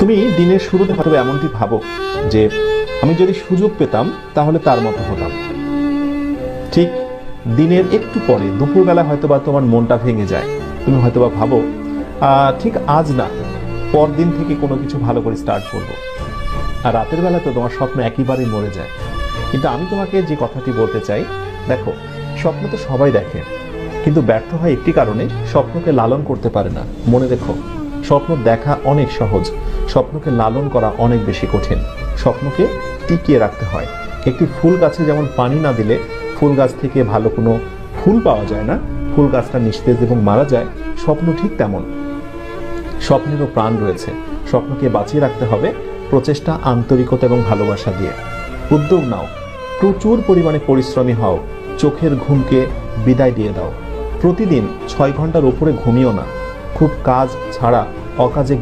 তুমি দিনের শুরুতে হয়তো এমনটি ভাবো যে আমি যদি সুযোগ পেতাম তাহলে তার মতো হতাম। ঠিক দিনের একটু পরে দুপুরবেলা হয়তোবা তোমার মনটা ভেঙে যায়। তুমি হয়তোবা ভাবো ঠিক আজ না, পরদিন থেকে কোনো কিছু ভালো করে স্টার্ট করবো। আর রাতের বেলা তো তোমার স্বপ্ন একেবারেই মরে যায়। কিন্তু আমি তোমাকে যে কথাটি বলতে চাই, দেখো, স্বপ্ন তো সবাই দেখে, কিন্তু ব্যর্থ হয় একটি কারণে, স্বপ্নকে লালন করতে পারে না। মনে রেখো, স্বপ্ন দেখা অনেক সহজ, স্বপ্নকে লালন করা অনেক বেশি কঠিন। স্বপ্নকে টিকিয়ে রাখতে হয়। একটি ফুল গাছে যেমন পানি না দিলে ফুল গাছ থেকে ভালো কোনো ফুল পাওয়া যায় না, ফুল গাছটা নিস্তেজ এবং মারা যায়, স্বপ্ন ঠিক তেমন। স্বপ্নেরও প্রাণ রয়েছে। স্বপ্নকে বাঁচিয়ে রাখতে হবে প্রচেষ্টা, আন্তরিকতা এবং ভালোবাসা দিয়ে। উদ্যোগ নাও, প্রচুর পরিমাণে পরিশ্রমী হও, চোখের ঘুমকে বিদায় দিয়ে দাও। প্রতিদিন 6 ঘন্টার উপরে ঘুমিও না। খুব কাজ ছাড়া অকাজে